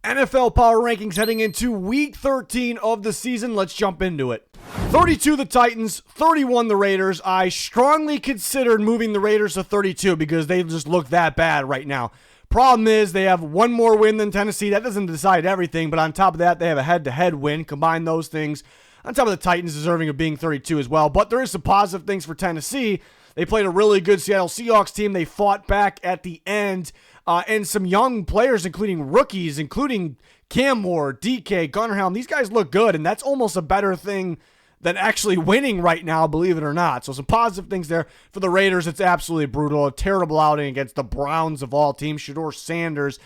NFL Power Rankings heading into Week 13 of the season. Let's jump into it. 32 the Titans, 31 the Raiders. I strongly considered moving the Raiders to 32 because they just look that bad right now. Problem is they have one more win than Tennessee. That doesn't decide everything, but on top of that, they have a head-to-head win. Combine those things. On top of the Titans deserving of being 32 as well. But there is some positive things for Tennessee. They played a really good Seattle Seahawks team. They fought back at the end. And some young players, including rookies, including Cam Moore, DK, Gunnar Helm. These guys look good, and that's almost a better thing than actually winning right now, believe it or not. So some positive things there. For the Raiders, it's absolutely brutal. A terrible outing against the Browns of all teams. Shedeur Sanders.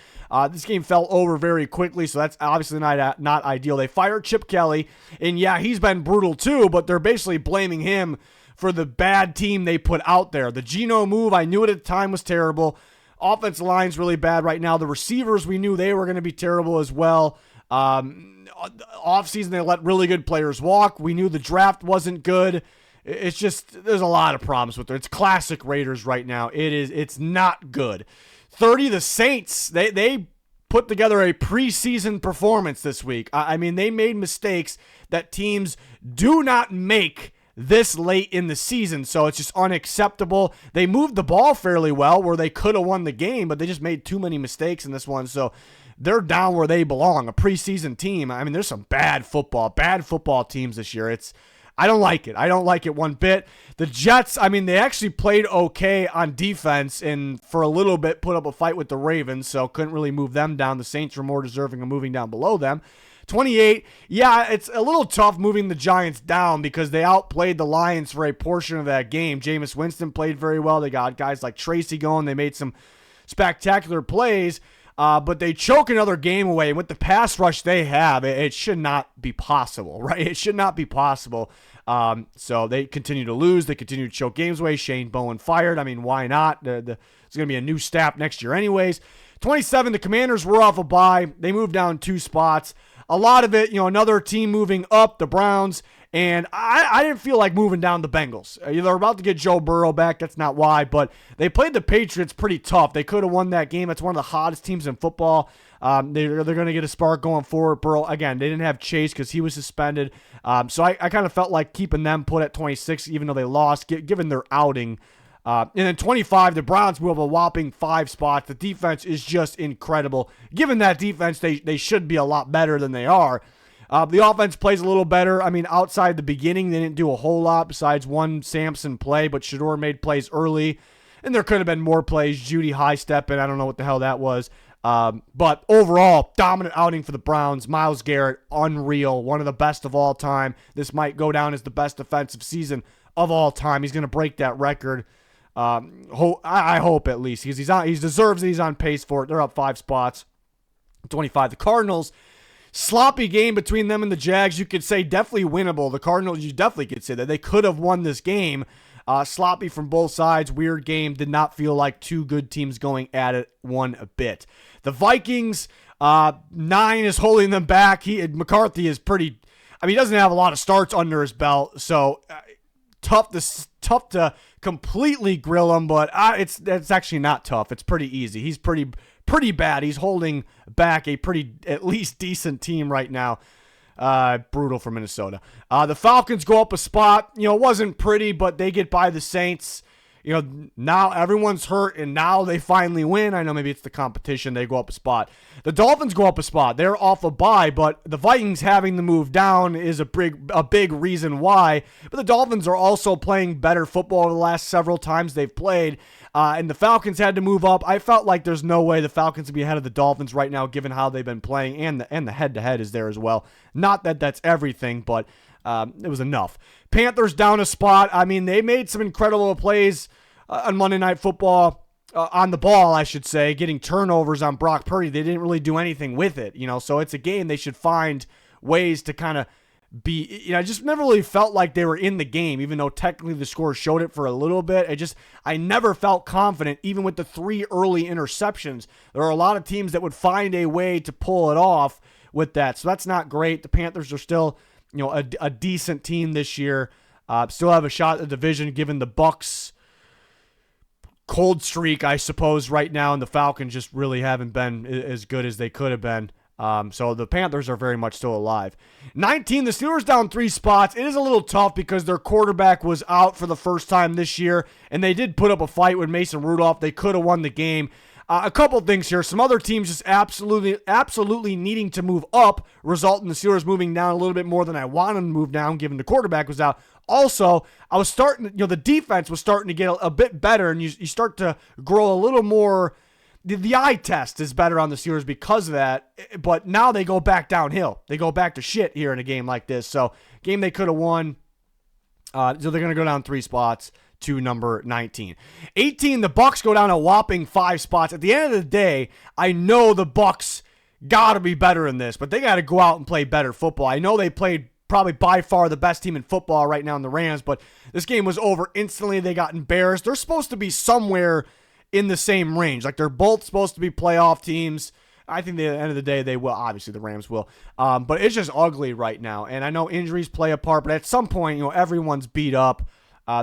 This game fell over very quickly, so that's obviously not ideal. They fired Chip Kelly, and yeah, he's been brutal too, but they're basically blaming him for the bad team they put out there. The Geno move, I knew it at the time, was terrible. Offensive line's really bad right now. The receivers, we knew they were going to be terrible as well. Offseason, they let really good players walk. We knew the draft wasn't good. It's just, there's a lot of problems with it. It's classic Raiders right now. It's not good. 30, the Saints, they put together a preseason performance this week. I mean, they made mistakes that teams do not make this late in the season, so it's just unacceptable. They moved the ball fairly well where they could have won the game, but they just made too many mistakes in this one, so they're down where they belong, a preseason team. I mean, there's some bad football teams this year. I don't like it. I don't like it one bit. The Jets, I mean, they actually played okay on defense and for a little bit put up a fight with the Ravens, so couldn't really move them down. The Saints were more deserving of moving down below them. 28, yeah, it's a little tough moving the Giants down because they outplayed the Lions for a portion of that game. Jameis Winston played very well. They got guys like Tracy going. They made some spectacular plays, but they choke another game away. And with the pass rush they have, it should not be possible, right? It should not be possible. So they continue to lose. They continue to choke games away. Shane Bowen fired. I mean, why not? It's going to be a new staff next year anyways. 27, the Commanders were off a bye. They moved down 2 spots. A lot of it, another team moving up, the Browns, and I didn't feel like moving down the Bengals. They're about to get Joe Burrow back. That's not why, but they played the Patriots pretty tough. They could have won that game. It's one of the hottest teams in football. They're going to get a spark going forward. Burrow, again, they didn't have Chase because he was suspended. So I kind of felt like keeping them put at 26, even though they lost, given their outing. And then 25, the Browns move up a whopping 5 spots. The defense is just incredible. Given that defense, they should be a lot better than they are. The offense plays a little better. I mean, outside the beginning, they didn't do a whole lot besides one Samson play, but Shedeur made plays early. And there could have been more plays. Judy high-stepping. I don't know what the hell that was. But overall, dominant outing for the Browns. Myles Garrett, unreal. One of the best of all time. This might go down as the best defensive season of all time. He's going to break that record. I hope at least because he deserves it. He's on pace for it. They're up 5 spots. 25. The Cardinals, sloppy game between them and the Jags. You could say definitely winnable. The Cardinals, you definitely could say that they could have won this game. Sloppy from both sides. Weird game. Did not feel like 2 good teams going at it one bit. The Vikings, 9 is holding them back. McCarthy is pretty. I mean, he doesn't have a lot of starts under his belt, so tough to completely grill him, but it's actually not tough. It's pretty easy. He's pretty bad. He's holding back a pretty at least decent team right now. Brutal for Minnesota. The Falcons go up a spot. It wasn't pretty, but they get by the Saints. Now everyone's hurt, and now they finally win. I know maybe it's the competition. They go up a spot. The Dolphins go up a spot. They're off a bye, but the Vikings having to move down is a big reason why. But the Dolphins are also playing better football the last several times they've played, and the Falcons had to move up. I felt like there's no way the Falcons would be ahead of the Dolphins right now, given how they've been playing, and the head-to-head is there as well. Not that that's everything, but it was enough. Panthers down a spot. I mean, they made some incredible plays on Monday Night Football, on the ball, I should say, getting turnovers on Brock Purdy. They didn't really do anything with it, so it's a game they should find ways to kind of be, I just never really felt like they were in the game, even though technically the score showed it for a little bit. I never felt confident, even with the 3 early interceptions. There are a lot of teams that would find a way to pull it off with that, so that's not great. The Panthers are still, a decent team this year. Still have a shot at the division, given the Bucs cold streak, I suppose, right now, and the Falcons just really haven't been as good as they could have been. So the Panthers are very much still alive. 19, the Steelers down 3 spots. It is a little tough because their quarterback was out for the first time this year, and they did put up a fight with Mason Rudolph. They could have won the game. A couple things here. Some other teams just absolutely needing to move up, result in the Steelers moving down a little bit more than I wanted them to move down, given the quarterback was out. Also, I was starting, the defense was starting to get a bit better, and you start to grow a little more. The eye test is better on the Steelers because of that, but now they go back downhill. They go back to shit here in a game like this. So, game they could have won. So they're going to go down 3 spots to number 19. 18, the Bucs go down a whopping 5 spots. At the end of the day, I know the Bucs got to be better in this, but they got to go out and play better football. I know they played probably by far the best team in football right now in the Rams, but this game was over instantly. They got embarrassed. They're supposed to be somewhere in the same range. Like, they're both supposed to be playoff teams. I think at the end of the day, they will. Obviously, the Rams will. But it's just ugly right now. And I know injuries play a part, but at some point, everyone's beat up.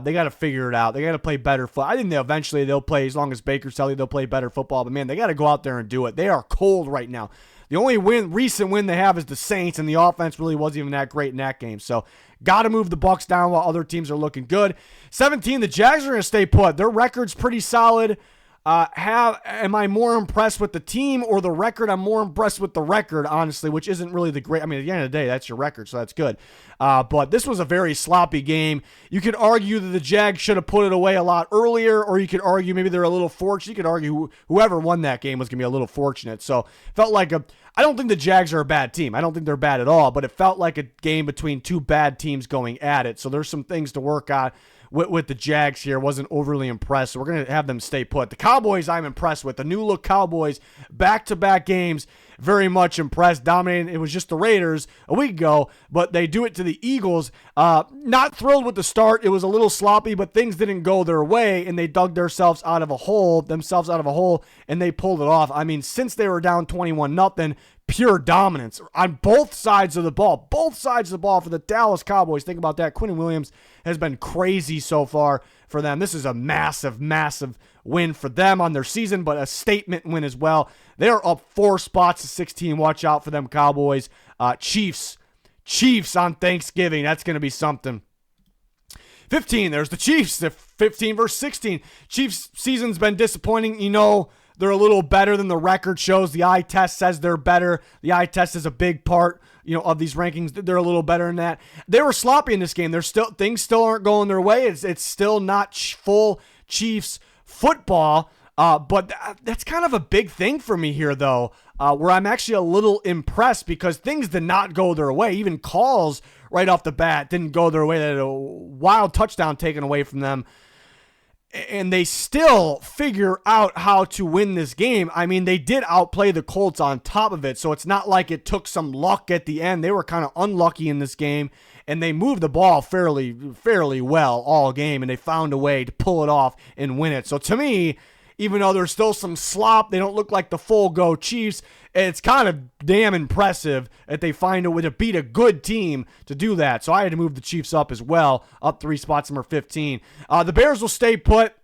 They got to figure it out. They got to play better football. I think they'll play, as long as Baker's healthy, they'll play better football. But, man, they got to go out there and do it. They are cold right now. The only recent win they have is the Saints, and the offense really wasn't even that great in that game. So, got to move the Bucs down while other teams are looking good. 17, the Jags are going to stay put. Their record's pretty solid. Am I more impressed with the team or the record? I'm more impressed with the record, honestly, which isn't really the great. I mean, at the end of the day, that's your record, so that's good. But this was a very sloppy game. You could argue that the Jags should have put it away a lot earlier, or you could argue maybe they're a little fortunate. You could argue whoever won that game was going to be a little fortunate. So, felt like I don't think the Jags are a bad team. I don't think they're bad at all, but it felt like a game between 2 bad teams going at it. So, there's some things to work on with the Jags here. Wasn't overly impressed, so we're going to have them stay put. The Cowboys I'm impressed with. The new look Cowboys, back-to-back games, very much impressed, dominating. It was just the Raiders a week ago, but they do it to the Eagles. Not thrilled with the start. It was a little sloppy, but things didn't go their way, and they dug themselves out of a hole, and they pulled it off. I mean, since they were down 21-0, pure dominance on both sides of the ball. Both sides of the ball for the Dallas Cowboys. Think about that. Quinnen Williams has been crazy so far for them. This is a massive, massive win for them on their season, but a statement win as well. They're up 4 spots to 16. Watch out for them, Cowboys. Chiefs on Thanksgiving. That's going to be something. 15, there's the Chiefs. They're 15 versus 16. Chiefs season's been disappointing. They're a little better than the record shows. The eye test says they're better. The eye test is a big part, of these rankings. They're a little better than that. They were sloppy in this game. Things still aren't going their way. It's still not full Chiefs football. But that's kind of a big thing for me here, though, where I'm actually a little impressed because things did not go their way. Even calls right off the bat didn't go their way. They had a wild touchdown taken away from them. And they still figure out how to win this game. I mean, they did outplay the Colts on top of it, so it's not like it took some luck at the end. They were kind of unlucky in this game, and they moved the ball fairly well all game, and they found a way to pull it off and win it. So to me, even though there's still some slop, they don't look like the full-go Chiefs. It's kind of damn impressive that they find a way to beat a good team to do that. So I had to move the Chiefs up as well, up 3 spots, number 15. The Bears will stay put.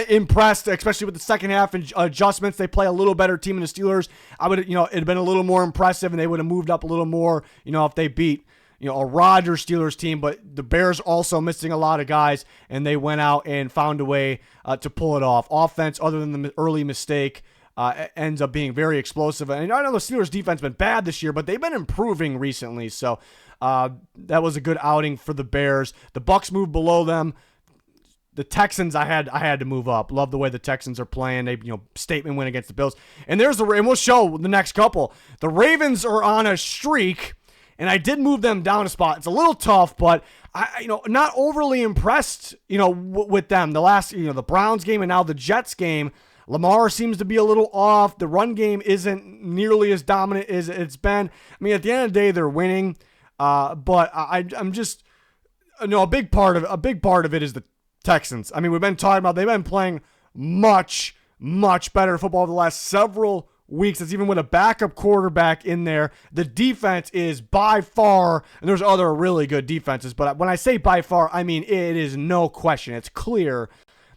Impressed, especially with the second half adjustments. They play a little better team than the Steelers. I would, it'd been a little more impressive, and they would have moved up a little more, if they beat, a Rodgers Steelers team. But the Bears also missing a lot of guys, and they went out and found a way to pull it off. Offense, other than the early mistake, ends up being very explosive. And I know the Steelers defense has been bad this year, but they've been improving recently. So that was a good outing for the Bears. The Bucs moved below them. The Texans, I had to move up. Love the way the Texans are playing. They, statement win against the Bills. And we'll show the next couple. The Ravens are on a streak, and I did move them down a spot. It's a little tough, but I not overly impressed, with them. The last, the Browns game and now the Jets game. Lamar seems to be a little off. The run game isn't nearly as dominant as it's been. I mean, at the end of the day, they're winning. But I'm just, a big part of it is the Texans. I mean, we've been talking about they've been playing much, much better football the last several weeks. It's even with a backup quarterback in there. The defense is by far, and there's other really good defenses, but when I say by far, I mean it is no question. It's clear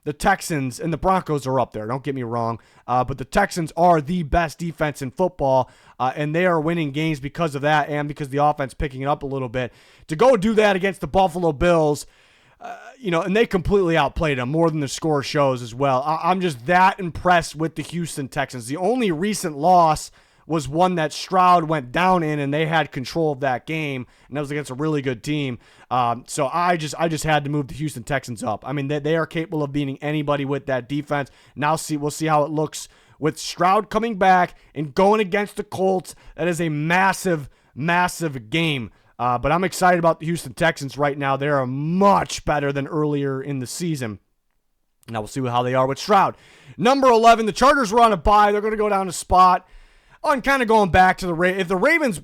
the Texans and the Broncos are up there. Don't get me wrong, but the Texans are the best defense in football. and they are winning games because of that and because the offense picking it up a little bit. To go do that against the Buffalo Bills, and they completely outplayed them more than the score shows as well. I'm just that impressed with the Houston Texans. The only recent loss was one that Stroud went down in, and they had control of that game, and that was against a really good team. So I just had to move the Houston Texans up. I mean, they are capable of beating anybody with that defense. Now we'll see how it looks with Stroud coming back and going against the Colts. That is a massive, massive game. But I'm excited about the Houston Texans right now. They are much better than earlier in the season. Now we'll see how they are with Stroud. Number 11, the Chargers were on a bye. They're going to go down a spot. Oh, and kind of going back to the Ravens. If the Ravens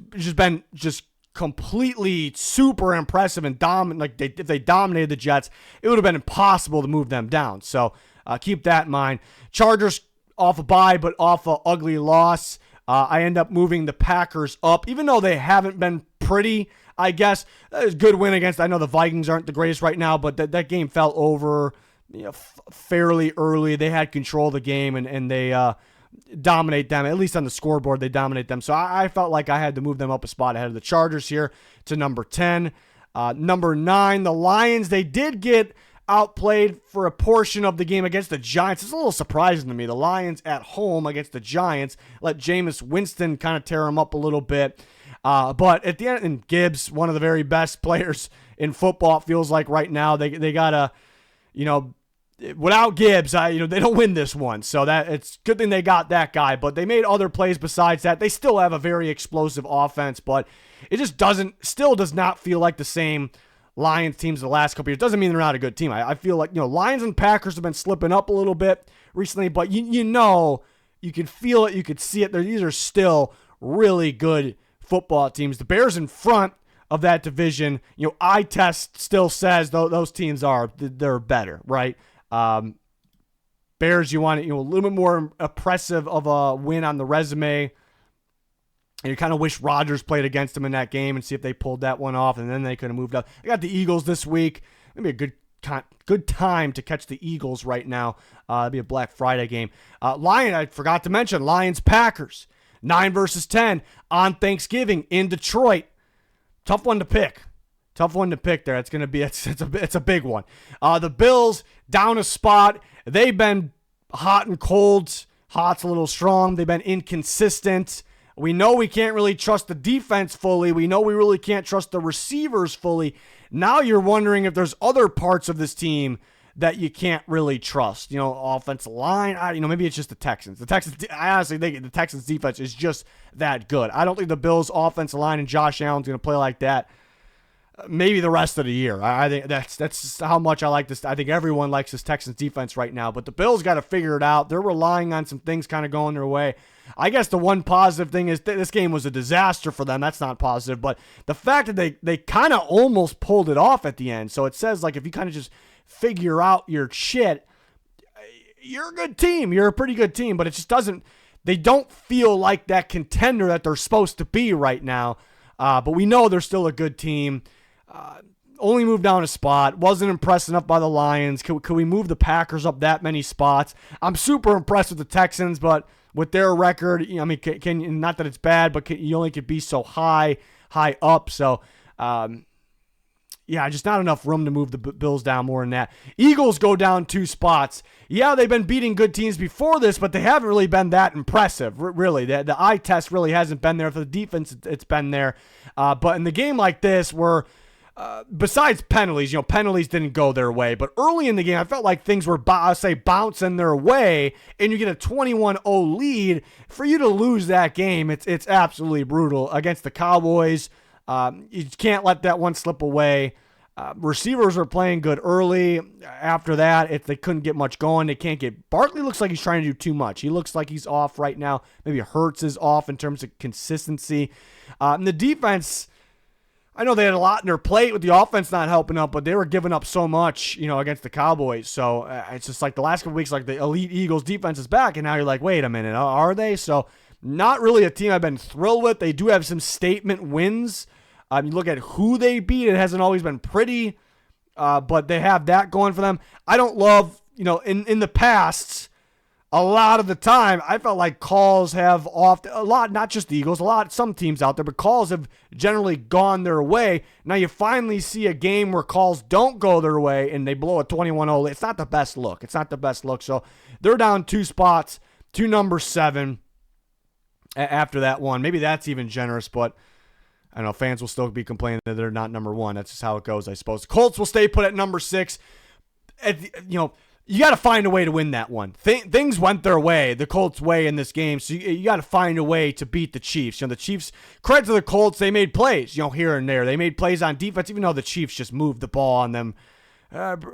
just completely super impressive and if they dominated the Jets, it would have been impossible to move them down. So keep that in mind. Chargers off a bye, but off an ugly loss. I end up moving the Packers up, even though they haven't been pretty, I guess. That was a good win against, I know the Vikings aren't the greatest right now, but that game fell over fairly early. They had control of the game, and they dominate them. At least on the scoreboard, they dominate them. So I felt like I had to move them up a spot ahead of the Chargers here to number 10. Number 9, the Lions, they did get outplayed for a portion of the game against the Giants. It's a little surprising to me. The Lions at home against the Giants let Jameis Winston kind of tear them up a little bit. But at the end, and Gibbs, one of the very best players in football, it feels like right now. They got to, without Gibbs, they don't win this one. So that it's good thing they got that guy. But they made other plays besides that. They still have a very explosive offense, but it just still does not feel like the same Lions teams the last couple years. Doesn't mean they're not a good team. I feel like, Lions and Packers have been slipping up a little bit recently, but you can feel it, you could see it. These are still really good football teams. The Bears in front of that division, eye test still says those teams they're better, right? Bears, you want a little bit more impressive of a win on the resume. And you kind of wish Rodgers played against them in that game and see if they pulled that one off, and then they could have moved up. They got the Eagles this week. Maybe a good time to catch the Eagles right now. It'll be a Black Friday game. I forgot to mention, Lions-Packers. 9 versus 10 on Thanksgiving in Detroit. Tough one to pick. There. It's gonna be it's a big one. The Bills down a spot. They've been hot and cold. Hot's a little strong. They've been inconsistent. We know we can't really trust the defense fully. We know we really can't trust the receivers fully. Now you're wondering if there's other parts of this team that you can't really trust. Offensive line. Maybe it's just the Texans. I honestly think the Texans defense is just that good. I don't think the Bills offensive line and Josh Allen's going to play like that maybe the rest of the year. I think that's how much I like this. I think everyone likes this Texans defense right now, but the Bills got to figure it out. They're relying on some things kind of going their way. I guess the one positive thing is this game was a disaster for them. That's not positive, but the fact that they kind of almost pulled it off at the end. So it says, like, if you kind of just figure out your shit, you're a good team. You're a pretty good team, but it just they don't feel like that contender that they're supposed to be right now. But we know they're still a good team. Only moved down a spot. Wasn't impressed enough by the Lions. Could we move the Packers up that many spots? I'm super impressed with the Texans, but with their record, can not that it's bad, but you only could be so high up. So, just not enough room to move the Bills down more than that. Eagles go down 2 spots. Yeah, they've been beating good teams before this, but they haven't really been that impressive, really. The eye test really hasn't been there. For the defense, it's been there. But in the game like this, where besides penalties, penalties didn't go their way. But early in the game, I felt like things were, bouncing their way, and you get a 21-0 lead. For you to lose that game, it's absolutely brutal against the Cowboys. You can't let that one slip away. Receivers were playing good early. After that, they couldn't get much going. They can't get. Barkley looks like he's trying to do too much. He looks like he's off right now. Maybe Hurts is off in terms of consistency. And the defense, I know they had a lot in their plate with the offense not helping up, but they were giving up so much, against the Cowboys. So it's just like the last couple weeks, like the elite Eagles defense is back, and now you're like, wait a minute, are they? So not really a team I've been thrilled with. They do have some statement wins. You look at who they beat, it hasn't always been pretty, but they have that going for them. I don't love, in the past, a lot of the time, I felt like calls have not just the Eagles, some teams out there, but calls have generally gone their way. Now you finally see a game where calls don't go their way and they blow a 21-0 lead. It's not the best look. So they're down 2 spots to number 7 after that one. Maybe that's even generous, but I don't know. Fans will still be complaining that they're not number 1. That's just how it goes, I suppose. Colts will stay put at number 6. You got to find a way to win that one. Things went their way, the Colts' way in this game, so you got to find a way to beat the Chiefs. The Chiefs, credit to the Colts, they made plays, here and there. They made plays on defense, even though the Chiefs just moved the ball on them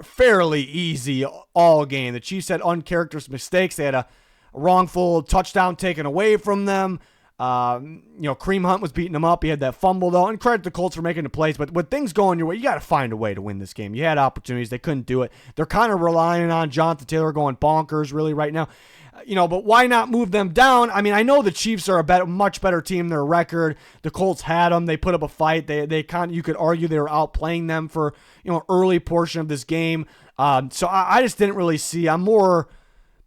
fairly easy all game. The Chiefs had uncharacteristic mistakes. They had a wrongful touchdown taken away from them. Kareem Hunt was beating them up. He had that fumble, though. And credit to the Colts for making the plays. But with things going your way, you got to find a way to win this game. You had opportunities. They couldn't do it. They're kind of relying on Jonathan Taylor going bonkers, really, right now. But why not move them down? I mean, I know the Chiefs are a much better team than their record. The Colts had them. They put up a fight. You could argue they were outplaying them for, early portion of this game. So I just didn't really see. I'm more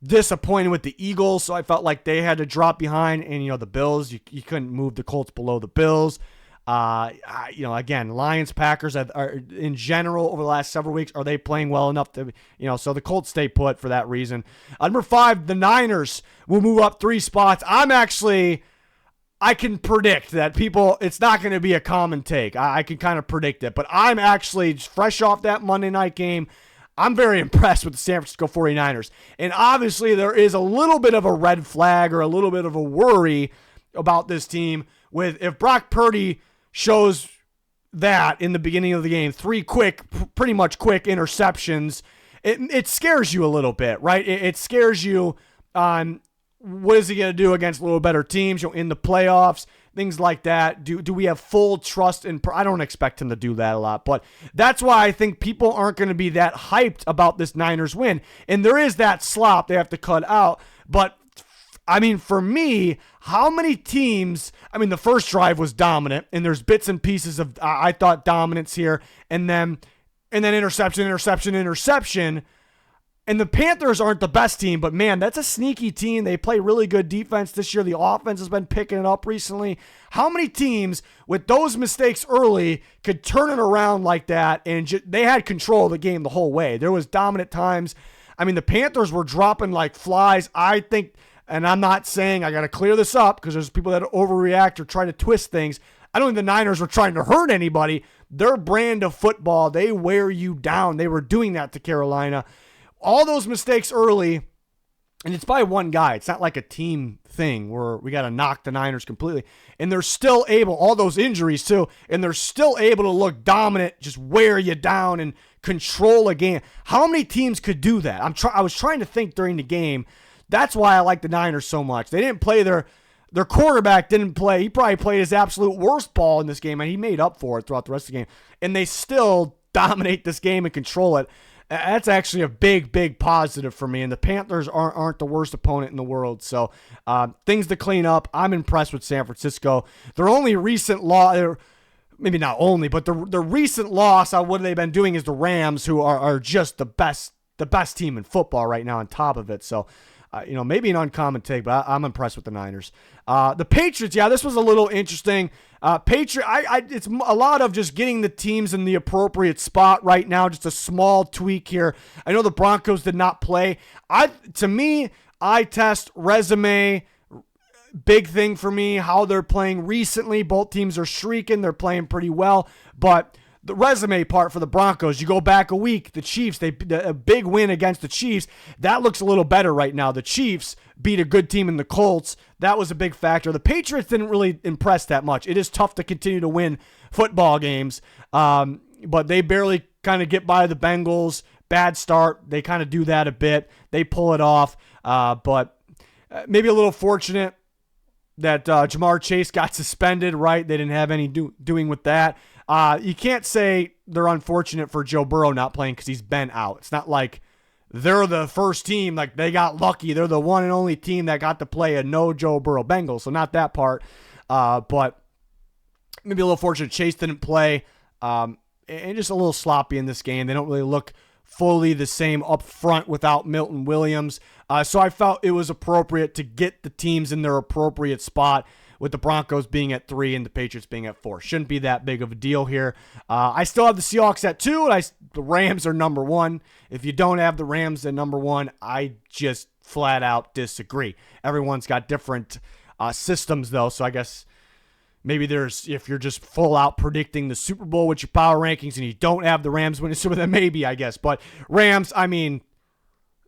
disappointed with the Eagles, so I felt like they had to drop behind. And the Bills, you couldn't move the Colts below the Bills. Again, Lions, Packers are in general over the last several weeks, are they playing well enough to, so the Colts stay put for that reason. Number 5, the Niners will move up 3 spots. I can predict that it's not going to be a common take. I can kind of predict it, but I'm actually fresh off that Monday night game. I'm very impressed with the San Francisco 49ers. And obviously there is a little bit of a red flag or a little bit of a worry about this team if Brock Purdy shows that in the beginning of the game, 3 pretty much quick interceptions, it scares you a little bit, right? It scares you on what is he going to do against a little better teams in the playoffs, things like that. Do we have full trust in? I don't expect him to do that a lot, but that's why I think people aren't going to be that hyped about this Niners win. And there is that slop they have to cut out. But I mean, for me, how many teams? I mean, the first drive was dominant, and there's bits and pieces of I thought dominance here, and then interception. And the Panthers aren't the best team, but man, that's a sneaky team. They play really good defense this year. The offense has been picking it up recently. How many teams with those mistakes early could turn it around like that? And they had control of the game the whole way. There was dominant times. I mean, the Panthers were dropping like flies. I think, and I'm not saying I got to clear this up because there's people that overreact or try to twist things. I don't think the Niners were trying to hurt anybody. Their brand of football, they wear you down. They were doing that to Carolina. All those mistakes early, and it's by one guy. It's not like a team thing where we got to knock the Niners completely. And they're still able, all those injuries too, and they're still able to look dominant, just wear you down and control a game. How many teams could do that? I was trying to think during the game. That's why I like the Niners so much. They didn't play their quarterback didn't play. He probably played his absolute worst ball in this game, and he made up for it throughout the rest of the game. And they still dominate this game and control it. That's actually a big, big positive for me. And the Panthers aren't the worst opponent in the world. So things to clean up. I'm impressed with San Francisco. Their only recent loss, maybe not only, but the recent loss on what they've been doing is the Rams, who are just the best team in football right now on top of it. So, maybe an uncommon take, but I'm impressed with the Niners. The Patriots, yeah, this was a little interesting. It's a lot of just getting the teams in the appropriate spot right now. Just a small tweak here. I know the Broncos did not play. To me, eye test, resume, big thing for me. How they're playing recently. Both teams are shrieking. They're playing pretty well, but the resume part for the Broncos, you go back a week, the Chiefs, a big win against the Chiefs. That looks a little better right now. The Chiefs beat a good team in the Colts. That was a big factor. The Patriots didn't really impress that much. It is tough to continue to win football games, but they barely kind of get by the Bengals. Bad start. They kind of do that a bit. They pull it off, but maybe a little fortunate that Jamar Chase got suspended, right? They didn't have any doing with that. You can't say they're unfortunate for Joe Burrow not playing because he's been out. It's not like they're the first team, like they got lucky. They're the one and only team that got to play a no Joe Burrow Bengals, so not that part. But maybe a little fortunate Chase didn't play, and just a little sloppy in this game. They don't really look fully the same up front without Milton Williams. So I felt it was appropriate to get the teams in their appropriate spot, with the Broncos being at 3 and the Patriots being at 4. Shouldn't be that big of a deal here. I still have the Seahawks at 2, and the Rams are number 1. If you don't have the Rams at number 1, I just flat out disagree. Everyone's got different systems, though, so I guess maybe if you're just full out predicting the Super Bowl with your power rankings and you don't have the Rams winning Super Bowl, then maybe, I guess. But Rams, I mean,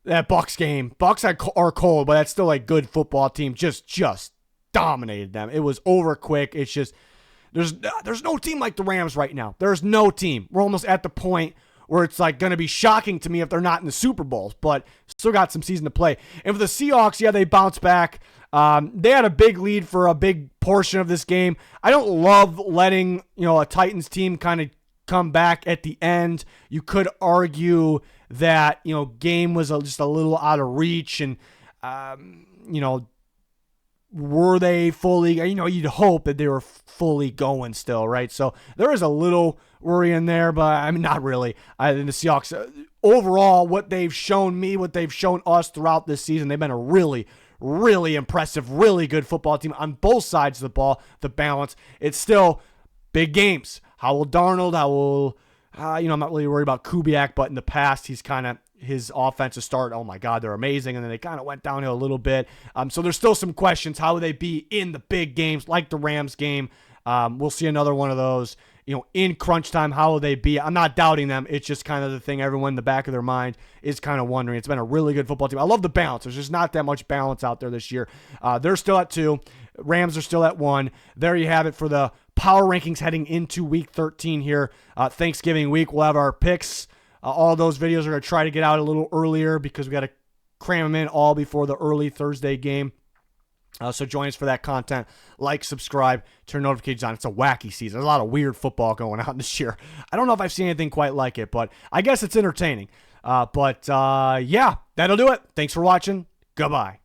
that Bucs game, Bucs are cold, but that's still a good football team. Just dominated them. It was over quick. It's just there's no team like the Rams right now. There's no team. We're almost at the point where it's like going to be shocking to me if they're not in the Super Bowls, but still got some season to play. And for the Seahawks, yeah, they bounced back. They had a big lead for a big portion of this game. I don't love letting a Titans team kind of come back at the end. You could argue that game was just a little out of reach, and were they fully, you'd hope that they were fully going still, right? So there is a little worry in there, but I mean, not really. I think the Seahawks, overall, what they've shown me, what they've shown us throughout this season, they've been a really, really impressive, really good football team on both sides of the ball. The balance, it's still big games. How will Darnold, I'm not really worried about Kubiak, but in the past, his offensive start, oh my God, they're amazing. And then they kind of went downhill a little bit. So there's still some questions. How will they be in the big games like the Rams game? We'll see another one of those, in crunch time. How will they be? I'm not doubting them. It's just kind of the thing everyone in the back of their mind is kind of wondering. It's been a really good football team. I love the balance. There's just not that much balance out there this year. They're still at 2. Rams are still at 1. There you have it for the power rankings heading into week 13 here. Thanksgiving week, we'll have our picks. All those videos are going to try to get out a little earlier because we got to cram them in all before the early Thursday game. So join us for that content. Like, subscribe, turn notifications on. It's a wacky season. There's a lot of weird football going on this year. I don't know if I've seen anything quite like it, but I guess it's entertaining. Yeah, that'll do it. Thanks for watching. Goodbye.